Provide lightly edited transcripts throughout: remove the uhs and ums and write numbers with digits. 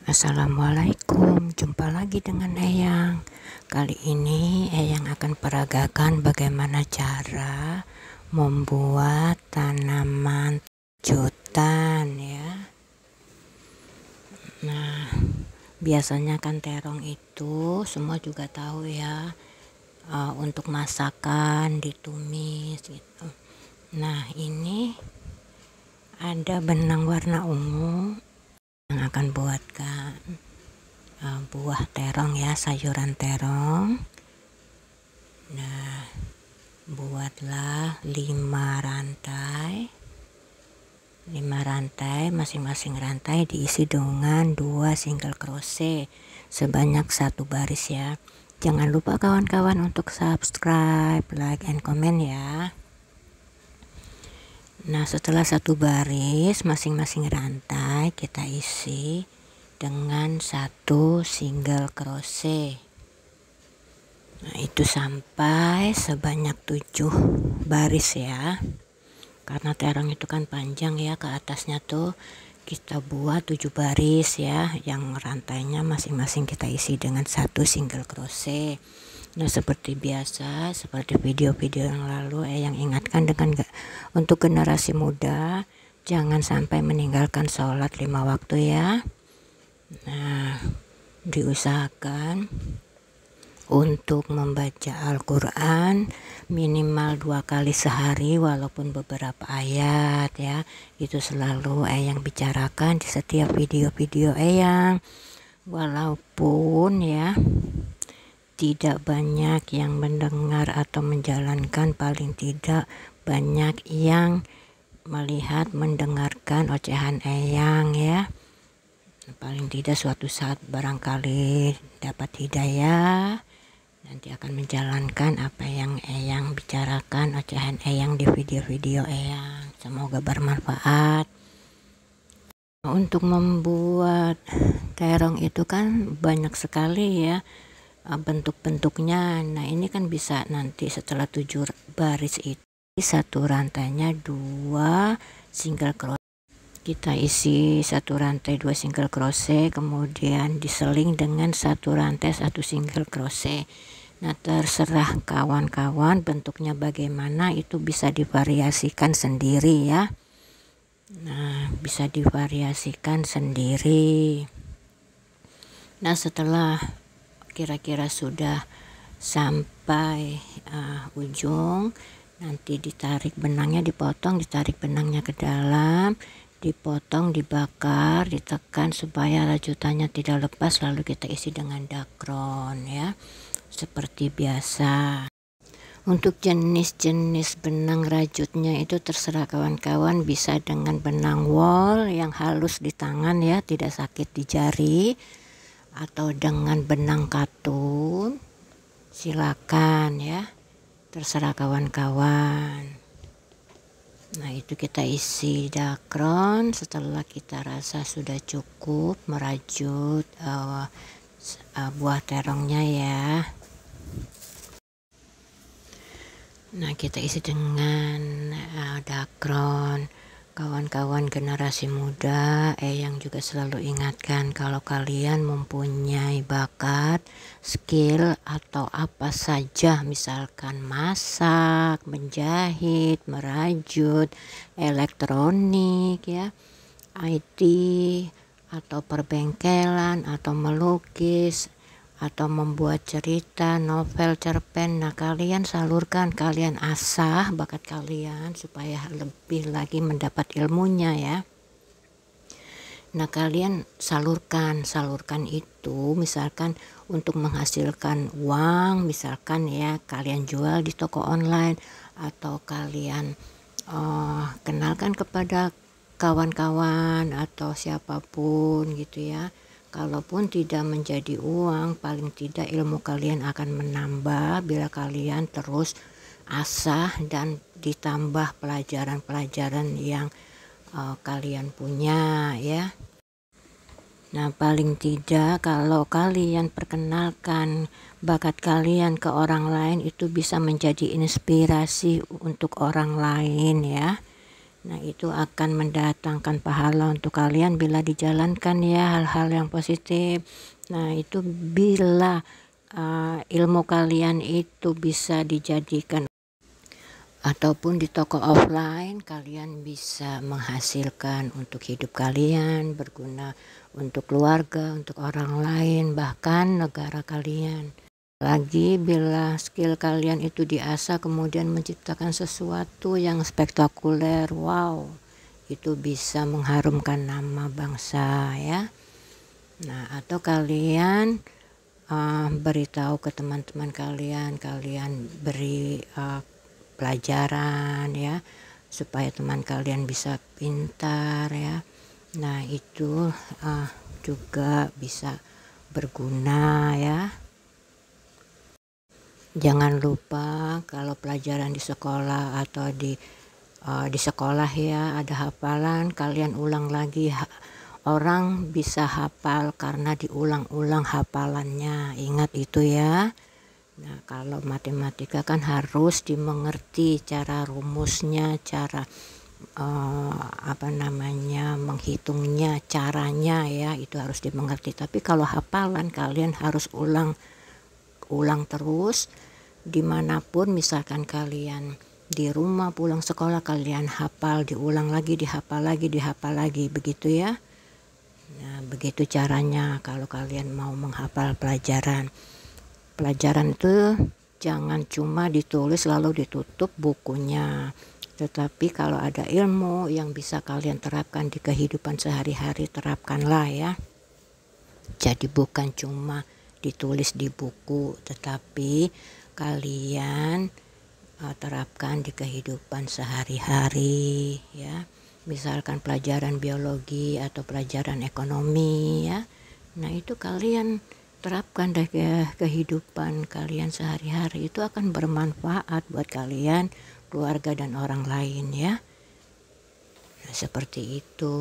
Assalamualaikum, jumpa lagi dengan Eyang. Kali ini Eyang akan peragakan bagaimana cara membuat tanaman rajutan ya. Nah, biasanya kan terong itu semua juga tahu ya, untuk masakan ditumis gitu. Nah, ini ada benang warna ungu yang akan buatkan buah terong ya, sayuran terong. Nah, buatlah 5 rantai, masing-masing rantai diisi dengan 2 single crochet sebanyak 1 baris ya. Jangan lupa kawan-kawan untuk subscribe, like, and comment ya. Nah, setelah 1 baris masing-masing rantai kita isi dengan 1 single crochet. Nah, itu sampai sebanyak 7 baris ya. Karena terong itu kan panjang ya, ke atasnya tuh kita buat 7 baris ya, yang rantainya masing-masing kita isi dengan 1 single crochet. Nah, seperti biasa, seperti video-video yang lalu, yang ingatkan untuk generasi muda, jangan sampai meninggalkan sholat 5 waktu ya. Nah, diusahakan untuk membaca Al-Quran minimal 2 kali sehari, walaupun beberapa ayat ya. Itu selalu Eyang bicarakan di setiap video-video Eyang. Walaupun ya tidak banyak yang mendengar atau menjalankan, paling tidak banyak yang melihat, mendengarkan ocehan Eyang ya. Paling tidak suatu saat barangkali dapat hidayah, nanti akan menjalankan apa yang Eyang bicarakan, ocehan Eyang di video-video Eyang. Semoga bermanfaat. Untuk membuat terong itu kan banyak sekali ya bentuk-bentuknya. Nah, ini kan bisa nanti setelah 7 baris itu, 1 rantainya 2 single crochet. Kita isi 1 rantai 2 single crochet, kemudian diseling dengan 1 rantai 1 single crochet. Nah, terserah kawan-kawan bentuknya bagaimana, itu bisa divariasikan sendiri ya. Nah, bisa divariasikan sendiri. Nah, setelah kira-kira sudah sampai ujung, nanti ditarik benangnya, ditarik benangnya ke dalam, dipotong, dibakar, ditekan supaya rajutannya tidak lepas, lalu kita isi dengan dakron ya, seperti biasa. Untuk jenis-jenis benang rajutnya itu terserah kawan-kawan, bisa dengan benang wol yang halus di tangan ya, tidak sakit di jari, atau dengan benang katun, silakan ya, terserah kawan-kawan. Nah, itu kita isi dakron. Setelah kita rasa sudah cukup merajut buah terongnya ya. Nah, kita isi dengan dakron. Kawan-kawan generasi muda, yang juga selalu ingatkan, kalau kalian mempunyai bakat, skill, atau apa saja, misalkan masak, menjahit, merajut, elektronik ya, IT, atau perbengkelan, atau melukis, atau membuat cerita, novel, cerpen. Nah, kalian salurkan, kalian asah bakat kalian supaya lebih lagi mendapat ilmunya ya. Nah, kalian salurkan itu misalkan untuk menghasilkan uang, misalkan ya kalian jual di toko online, atau kalian kenalkan kepada kawan-kawan atau siapapun gitu ya. Kalaupun tidak menjadi uang, paling tidak ilmu kalian akan menambah bila kalian terus asah dan ditambah pelajaran-pelajaran yang kalian punya ya. Nah, paling tidak kalau kalian perkenalkan bakat kalian ke orang lain, itu bisa menjadi inspirasi untuk orang lain ya. Nah, itu akan mendatangkan pahala untuk kalian bila dijalankan ya, hal-hal yang positif. Nah, itu bila ilmu kalian itu bisa dijadikan ataupun di toko offline, kalian bisa menghasilkan untuk hidup kalian, berguna untuk keluarga, untuk orang lain, bahkan negara kalian. Lagi bila skill kalian itu diasah kemudian menciptakan sesuatu yang spektakuler, wow, itu bisa mengharumkan nama bangsa ya. Nah, atau kalian beritahu ke teman-teman kalian, kalian beri pelajaran ya, supaya teman kalian bisa pintar ya. Nah, itu juga bisa berguna ya. Jangan lupa kalau pelajaran di sekolah atau di sekolah ya ada hafalan, kalian ulang lagi. Orang bisa hafal karena diulang-ulang hafalannya, ingat itu ya. Nah, kalau matematika kan harus dimengerti cara rumusnya, cara menghitungnya, caranya ya, itu harus dimengerti. Tapi kalau hafalan kalian harus ulang terus dimanapun, misalkan kalian di rumah pulang sekolah kalian hafal, diulang lagi, dihafal lagi, begitu ya. Nah, begitu caranya kalau kalian mau menghafal pelajaran. Pelajaran itu jangan cuma ditulis lalu ditutup bukunya. Tetapi kalau ada ilmu yang bisa kalian terapkan di kehidupan sehari-hari, terapkanlah ya. Jadi bukan cuma ditulis di buku, tetapi kalian terapkan di kehidupan sehari-hari ya. Misalkan pelajaran biologi atau pelajaran ekonomi ya. Nah, itu kalian terapkan dari kehidupan kalian sehari-hari, itu akan bermanfaat buat kalian, keluarga dan orang lain ya. Nah, seperti itu,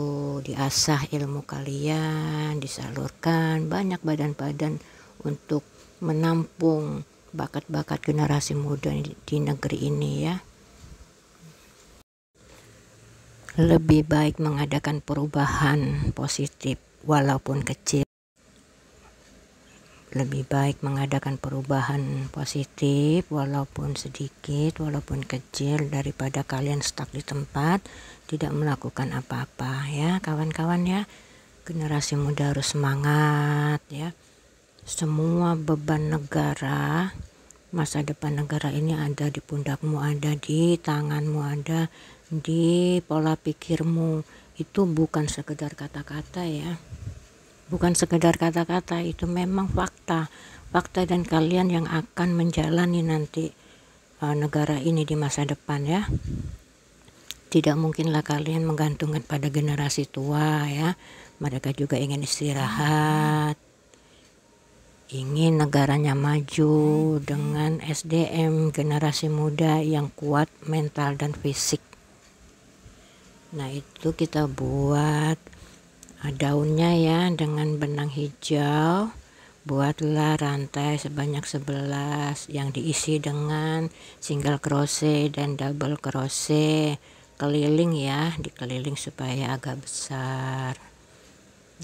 diasah ilmu kalian, disalurkan banyak badan-badan untuk menampung bakat-bakat generasi muda di negeri ini ya. Lebih baik mengadakan perubahan positif walaupun kecil. Lebih baik mengadakan perubahan positif walaupun sedikit, walaupun kecil, daripada kalian stuck di tempat tidak melakukan apa-apa ya kawan-kawan ya. Generasi muda harus semangat ya. Semua beban negara, masa depan negara ini ada di pundakmu, ada di tanganmu, ada di pola pikirmu. Itu bukan sekedar kata-kata ya, bukan sekedar kata-kata, itu memang fakta dan kalian yang akan menjalani nanti negara ini di masa depan ya. Tidak mungkinlah kalian menggantungkan pada generasi tua ya. Mereka juga ingin istirahat, ingin negaranya maju dengan SDM generasi muda yang kuat mental dan fisik. Nah, itu kita buat daunnya ya dengan benang hijau. Buatlah rantai sebanyak 11 yang diisi dengan single crochet dan double crochet keliling ya, dikeliling supaya agak besar.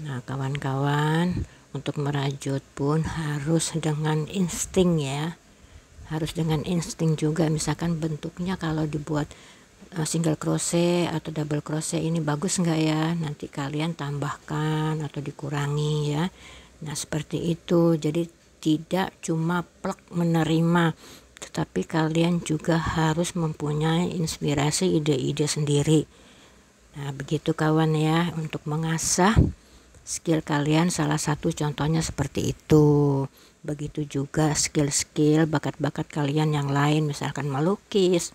Nah, kawan-kawan, untuk merajut pun harus dengan insting ya, harus dengan insting juga. Misalkan bentuknya kalau dibuat single crochet atau double crochet ini bagus enggak ya, nanti kalian tambahkan atau dikurangi ya. Nah, seperti itu. Jadi tidak cuma plek menerima, tetapi kalian juga harus mempunyai inspirasi, ide-ide sendiri. Nah, begitu kawan ya, untuk mengasah skill kalian salah satu contohnya seperti itu. Begitu juga skill-skill bakat-bakat kalian yang lain, misalkan melukis,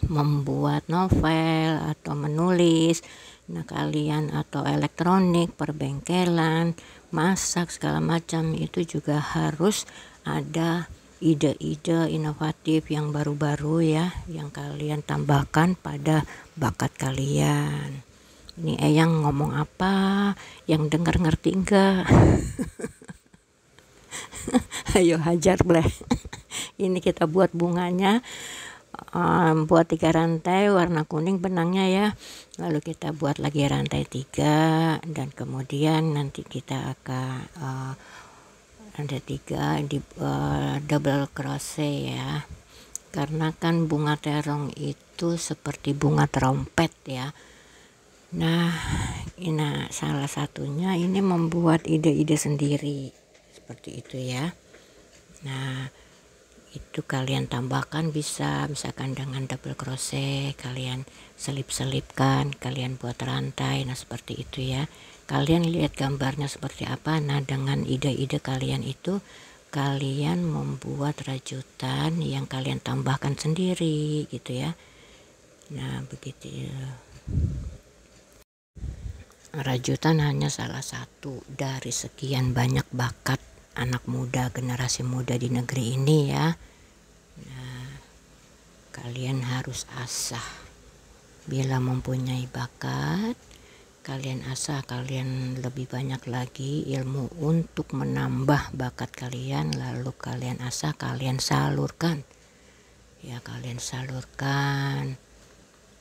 membuat novel atau menulis, nah kalian, atau elektronik, perbengkelan, masak, segala macam, itu juga harus ada ide-ide inovatif yang baru-baru ya, yang kalian tambahkan pada bakat kalian. Ini Eyang ngomong apa, yang dengar ngerti enggak? Ayo hajar boleh. Ini kita buat bunganya. buat 3 rantai warna kuning benangnya ya, lalu kita buat lagi rantai 3 dan kemudian nanti kita akan rantai 3 di double crochet ya, karena kan bunga terong itu seperti bunga trompet ya. Nah ini salah satunya, ini membuat ide-ide sendiri seperti itu ya. Nah itu kalian tambahkan bisa misalkan dengan double crochet, kalian selip-selipkan, kalian buat rantai. Nah seperti itu ya, kalian lihat gambarnya seperti apa. Nah dengan ide-ide kalian itu kalian membuat rajutan yang kalian tambahkan sendiri gitu ya. Nah begitu ya. Rajutan hanya salah satu dari sekian banyak bakat anak muda, generasi muda di negeri ini ya. Nah, kalian harus asah. Bila mempunyai bakat, kalian asah, kalian lebih banyak lagi ilmu untuk menambah bakat kalian, lalu kalian asah, kalian salurkan. Ya, kalian salurkan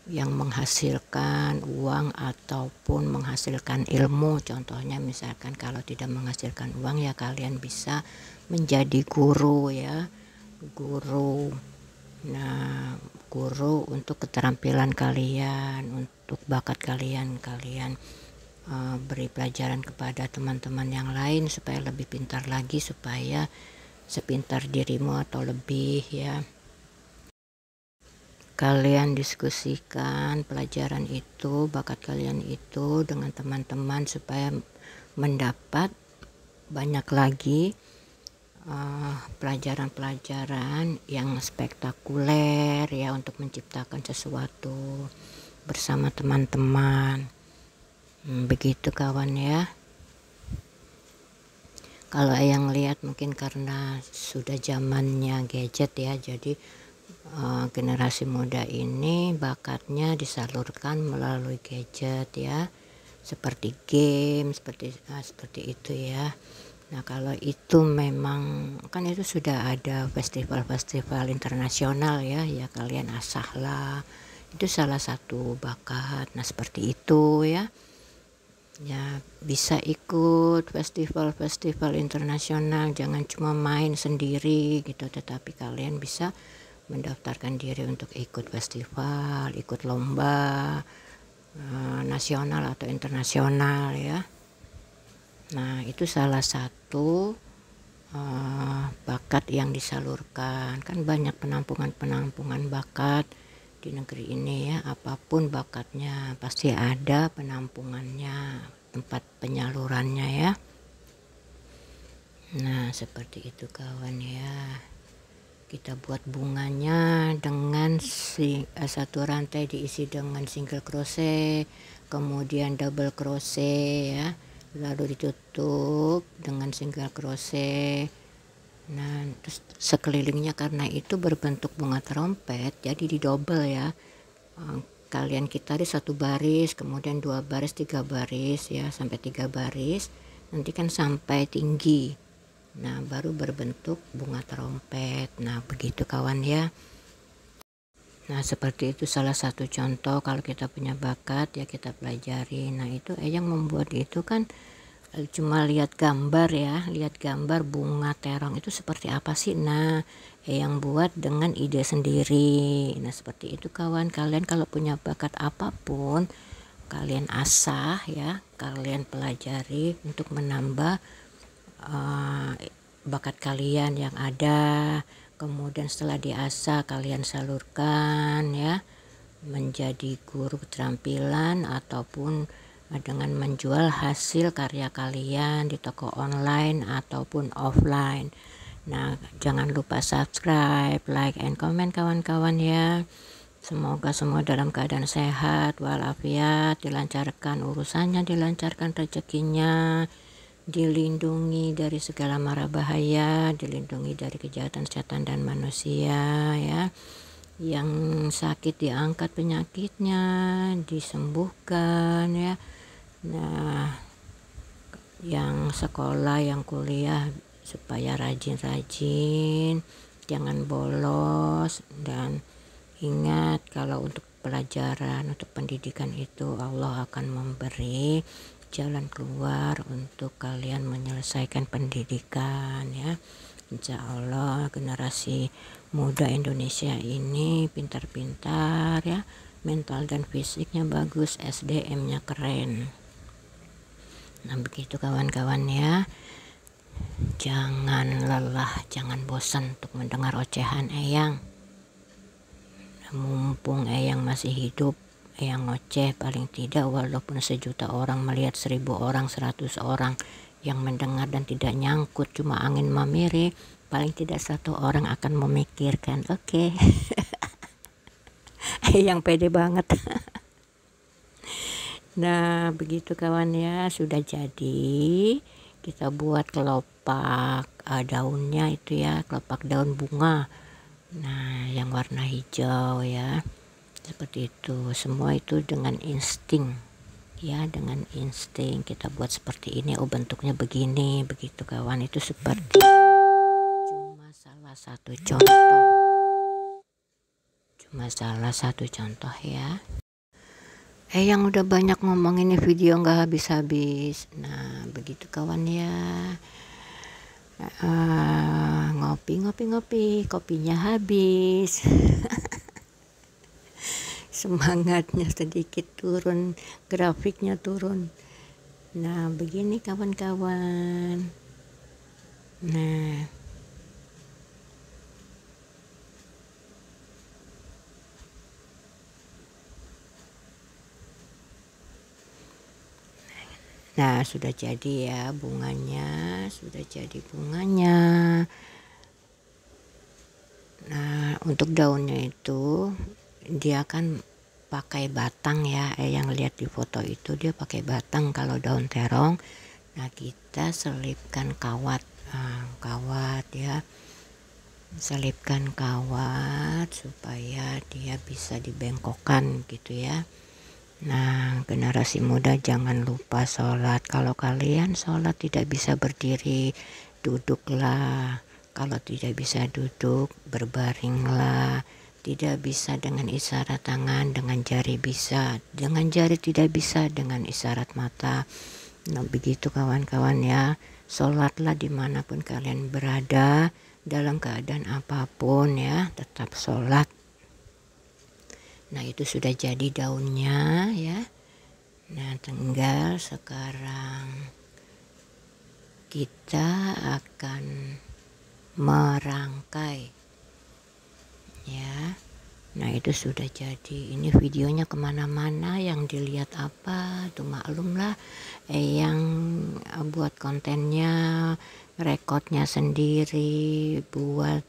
yang menghasilkan uang ataupun menghasilkan ilmu. Contohnya misalkan kalau tidak menghasilkan uang ya kalian bisa menjadi guru ya, guru. Nah guru untuk keterampilan kalian, untuk bakat kalian, kalian beri pelajaran kepada teman-teman yang lain supaya lebih pintar lagi, supaya sepintar dirimu atau lebih ya. Kalian diskusikan pelajaran itu, bakat kalian itu dengan teman-teman supaya mendapat banyak lagi pelajaran-pelajaran yang spektakuler ya, untuk menciptakan sesuatu bersama teman-teman. Begitu kawan ya. Kalau yang lihat mungkin karena sudah zamannya gadget ya, jadi generasi muda ini bakatnya disalurkan melalui gadget ya, seperti game, seperti itu ya. Nah kalau itu memang kan itu sudah ada festival-festival internasional ya, ya kalian asahlah, itu salah satu bakat. Nah seperti itu ya. Ya bisa ikut festival-festival internasional, jangan cuma main sendiri gitu, tetapi kalian bisa mendaftarkan diri untuk ikut festival, ikut lomba nasional atau internasional ya. Nah itu salah satu bakat yang disalurkan. Kan banyak penampungan bakat di negeri ini ya, apapun bakatnya pasti ada penampungannya, tempat penyalurannya ya. Nah seperti itu kawan ya. Kita buat bunganya dengan satu rantai diisi dengan single crochet, kemudian double crochet ya, lalu ditutup dengan single crochet. Nah terus sekelilingnya karena itu berbentuk bunga trompet, jadi didobel ya. Kalian kita di satu baris, kemudian 2 baris, 3 baris ya, sampai 3 baris, nanti kan sampai tinggi. Nah baru berbentuk bunga trompet. Nah begitu kawan ya. Nah seperti itu salah satu contoh kalau kita punya bakat ya kita pelajari. Nah itu yang membuat itu kan cuma lihat gambar ya, lihat gambar bunga terong itu seperti apa sih. Nah yang buat dengan ide sendiri. Nah seperti itu kawan, kalian kalau punya bakat apapun kalian asah ya, kalian pelajari untuk menambah bakat kalian yang ada. Kemudian setelah diasah kalian salurkan ya, menjadi guru keterampilan ataupun dengan menjual hasil karya kalian di toko online ataupun offline. Nah jangan lupa subscribe, like, and comment kawan-kawan ya. Semoga semua dalam keadaan sehat walafiat, dilancarkan urusannya, dilancarkan rezekinya, dilindungi dari segala mara bahaya, dilindungi dari kejahatan setan dan manusia ya. Yang sakit diangkat penyakitnya, disembuhkan ya. Nah yang sekolah, yang kuliah supaya rajin-rajin, jangan bolos, dan Ingat, kalau untuk pelajaran, untuk pendidikan itu Allah akan memberi jalan keluar untuk kalian menyelesaikan pendidikan ya. Insya Allah generasi muda Indonesia ini pintar-pintar ya, mental dan fisiknya bagus, SDM-nya keren. Nah begitu kawan-kawan ya, jangan lelah, jangan bosan untuk mendengar ocehan Eyang. Mumpung Eyang masih hidup, Eyang ngoceh paling tidak walaupun 1.000.000 orang melihat, 1.000 orang, 100 orang yang mendengar dan tidak nyangkut, cuma angin mamiri, paling tidak 1 orang akan memikirkan. Oke. Eyang pede banget. Nah begitu kawan ya, sudah jadi. Kita buat kelopak daunnya itu ya, kelopak daun bunga. Nah yang warna hijau ya, seperti itu. Semua itu dengan insting ya, dengan insting kita buat seperti ini. Oh bentuknya begini, begitu kawan. Itu seperti cuma salah satu contoh ya. Yang udah banyak ngomong, ini video nggak habis-habis. Nah begitu kawan ya. Ngopi, kopinya habis. Semangatnya sedikit turun, grafiknya turun. Nah begini kawan-kawan. Nah sudah jadi ya bunganya, sudah jadi bunganya. Nah untuk daunnya itu dia kan pakai batang ya, yang lihat di foto itu dia pakai batang kalau daun terong. Nah kita selipkan kawat, kawat ya, selipkan kawat supaya dia bisa dibengkokkan gitu ya. Nah generasi muda jangan lupa sholat. Kalau kalian sholat tidak bisa berdiri, duduklah. Kalau tidak bisa duduk, berbaringlah. Tidak bisa dengan isyarat tangan, dengan jari bisa, dengan jari tidak bisa, dengan isyarat mata. Nah begitu kawan-kawan ya, sholatlah dimanapun kalian berada, dalam keadaan apapun ya, tetap sholat. Nah itu sudah jadi daunnya ya. Nah tinggal sekarang kita akan merangkai ya. Nah itu sudah jadi. Ini videonya kemana-mana, yang dilihat apa tuh maklumlah, yang buat kontennya, rekodnya sendiri, buat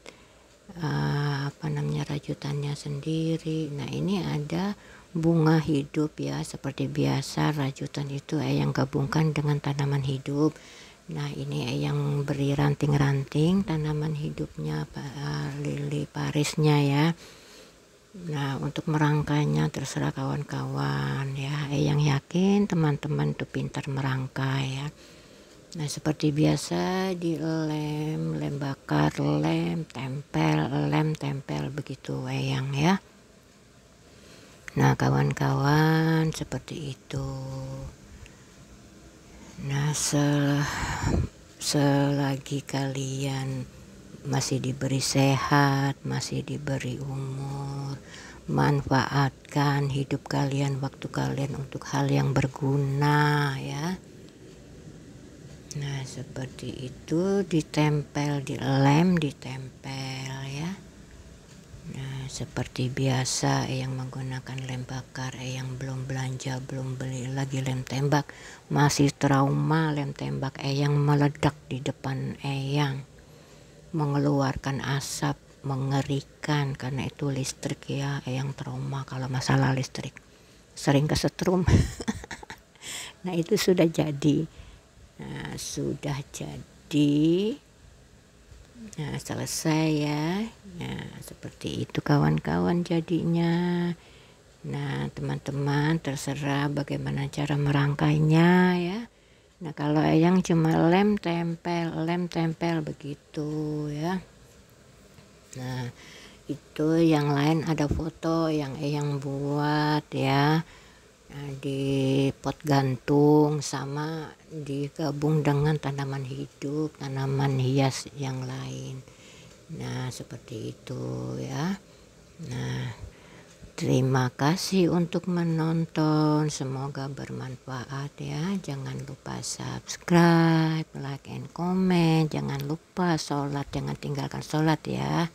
rajutannya sendiri. Nah ini ada bunga hidup ya, seperti biasa rajutan itu yang gabungkan dengan tanaman hidup. Nah ini yang beri ranting-ranting tanaman hidupnya, lili parisnya ya. Nah untuk merangkainya terserah kawan-kawan ya, yang yakin teman-teman tuh pintar merangkai ya. Nah seperti biasa dilem, lem bakar, lem tempel begitu Eyang ya. Nah kawan-kawan seperti itu. Nah selagi kalian masih diberi sehat, masih diberi umur, manfaatkan hidup kalian, waktu kalian untuk hal yang berguna ya. Nah seperti itu, ditempel, dilem, ditempel ya. Nah seperti biasa yang menggunakan lem bakar, yang belum belanja, belum beli lagi lem tembak, masih trauma lem tembak yang meledak di depan Eyang, mengeluarkan asap mengerikan, karena itu listrik ya. Yang trauma kalau masalah listrik, sering kesetrum. Nah itu sudah jadi. Nah sudah jadi. Nah selesai ya. Nah seperti itu kawan-kawan jadinya. Nah teman-teman terserah bagaimana cara merangkainya ya. Nah kalau Eyang cuma lem tempel begitu ya. Nah Itu yang lain ada foto yang Eyang buat ya, di pot gantung sama digabung dengan tanaman hidup, tanaman hias yang lain. Nah seperti itu ya. Nah terima kasih untuk menonton, semoga bermanfaat ya. Jangan lupa subscribe, like and comment, jangan lupa sholat, jangan tinggalkan sholat ya.